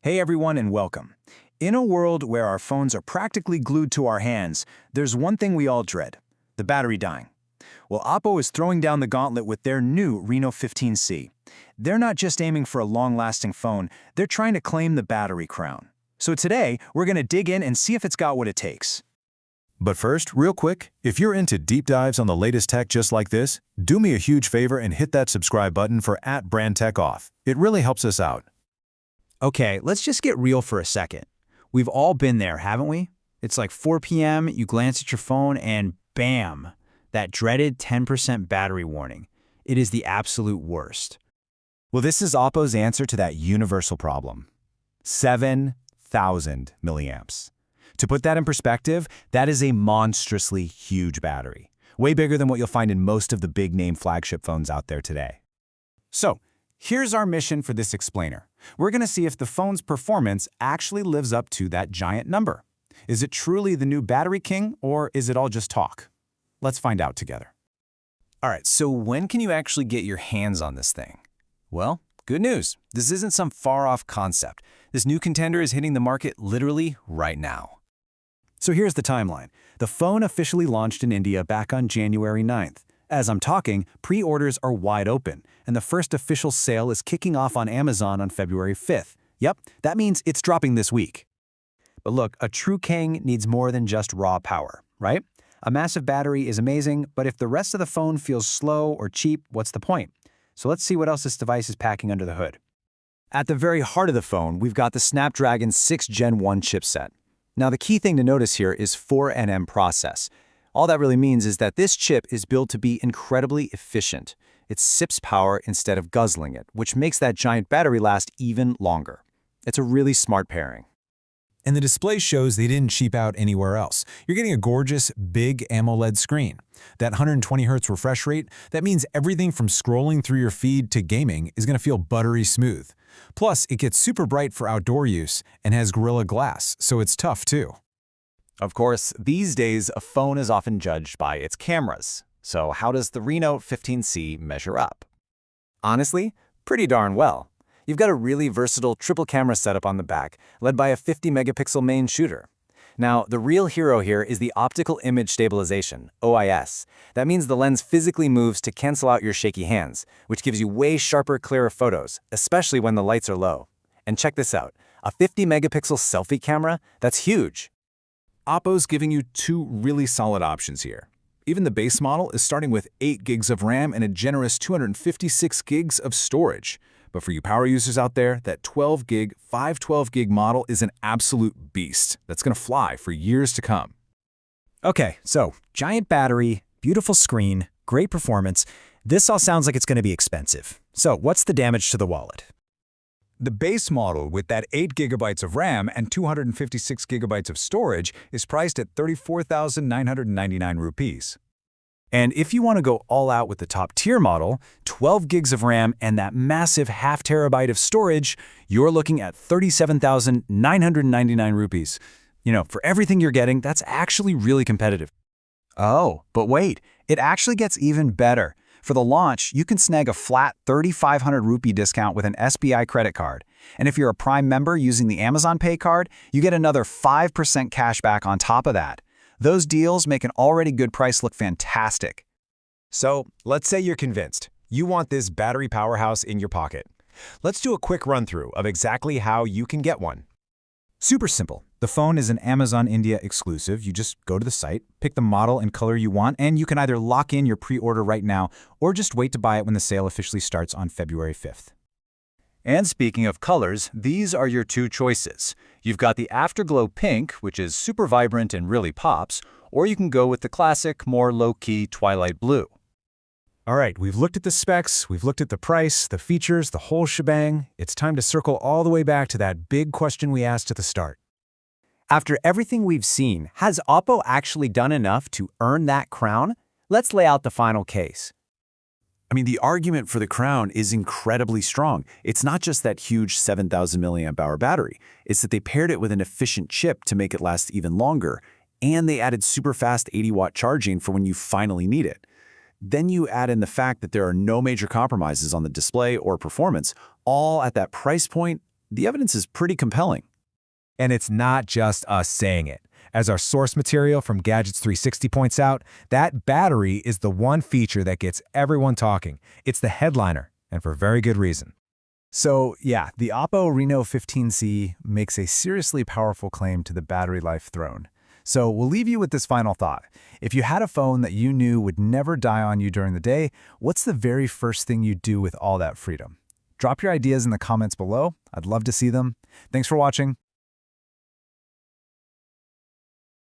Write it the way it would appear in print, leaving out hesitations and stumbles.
Hey everyone and welcome. In a world where our phones are practically glued to our hands, there's one thing we all dread: the battery dying. Well, Oppo is throwing down the gauntlet with their new Reno 15c. They're not just aiming for a long-lasting phone, they're trying to claim the battery crown. So today, we're going to dig in and see if it's got what it takes. But first, real quick, if you're into deep dives on the latest tech just like this, do me a huge favor and hit that subscribe button for @BrandTechOff. It really helps us out. Okay, let's just get real for a second. We've all been there, haven't we? It's like 4 p.m., you glance at your phone, and bam, that dreaded 10% battery warning. It is the absolute worst. Well, this is Oppo's answer to that universal problem: 7,000 milliamps. To put that in perspective, that is a monstrously huge battery, way bigger than what you'll find in most of the big-name flagship phones out there today. So, here's our mission for this explainer. We're going to see if the phone's performance actually lives up to that giant number. Is it truly the new battery king, or is it all just talk? Let's find out together. All right, so when can you actually get your hands on this thing? Well, good news. This isn't some far-off concept. This new contender is hitting the market literally right now. So here's the timeline. The phone officially launched in India back on January 9th. As I'm talking, pre-orders are wide open, and the first official sale is kicking off on Amazon on February 5th. Yep, that means it's dropping this week. But look, a true king needs more than just raw power, right? A massive battery is amazing, but if the rest of the phone feels slow or cheap, what's the point? So let's see what else this device is packing under the hood. At the very heart of the phone, we've got the Snapdragon 6 Gen 1 chipset. Now, the key thing to notice here is 4nm process. All that really means is that this chip is built to be incredibly efficient. It sips power instead of guzzling it, which makes that giant battery last even longer. It's a really smart pairing. And the display shows they didn't cheap out anywhere else. You're getting a gorgeous, big AMOLED screen. That 120Hz refresh rate, that means everything from scrolling through your feed to gaming is going to feel buttery smooth. Plus, it gets super bright for outdoor use and has Gorilla Glass, so it's tough too. Of course, these days, a phone is often judged by its cameras. So how does the Reno 15c measure up? Honestly, pretty darn well. You've got a really versatile triple camera setup on the back, led by a 50-megapixel main shooter. Now, the real hero here is the optical image stabilization, OIS. That means the lens physically moves to cancel out your shaky hands, which gives you way sharper, clearer photos, especially when the lights are low. And check this out, a 50-megapixel selfie camera? That's huge. Oppo's giving you two really solid options here. Even the base model is starting with 8 gigs of RAM and a generous 256 gigs of storage. But for you power users out there, that 12 gig, 512 gig model is an absolute beast that's going to fly for years to come. Okay, so giant battery, beautiful screen, great performance. This all sounds like it's going to be expensive. So what's the damage to the wallet? The base model with that 8 GB of RAM and 256 GB of storage is priced at 34,999 rupees. And if you want to go all out with the top-tier model, 12 gigs of RAM and that massive half terabyte of storage, you're looking at 37,999 rupees. You know, for everything you're getting, that's actually really competitive. Oh, but wait, it actually gets even better. For the launch, you can snag a flat 3,500 rupee discount with an SBI credit card. And if you're a Prime member using the Amazon Pay card, you get another 5% cash back on top of that. Those deals make an already good price look fantastic. So, let's say you're convinced. You want this battery powerhouse in your pocket. Let's do a quick run-through of exactly how you can get one. Super simple. The phone is an Amazon India exclusive. You just go to the site, pick the model and color you want, and you can either lock in your pre-order right now or just wait to buy it when the sale officially starts on February 5th. And speaking of colors, these are your two choices. You've got the Afterglow Pink, which is super vibrant and really pops, or you can go with the classic, more low-key Twilight Blue. All right, we've looked at the specs, we've looked at the price, the features, the whole shebang. It's time to circle all the way back to that big question we asked at the start. After everything we've seen, has Oppo actually done enough to earn that crown? Let's lay out the final case. I mean, the argument for the crown is incredibly strong. It's not just that huge 7,000 milliamp hour battery. It's that they paired it with an efficient chip to make it last even longer, and they added super fast 80-watt charging for when you finally need it. Then you add in the fact that there are no major compromises on the display or performance, all at that price point. the evidence is pretty compelling. And it's not just us saying it. As our source material from Gadgets 360 points out, that battery is the one feature that gets everyone talking. It's the headliner, and for very good reason. So yeah, the Oppo Reno 15c makes a seriously powerful claim to the battery life throne. So we'll leave you with this final thought. If you had a phone that you knew would never die on you during the day, what's the very first thing you'd do with all that freedom? Drop your ideas in the comments below. I'd love to see them. Thanks for watching.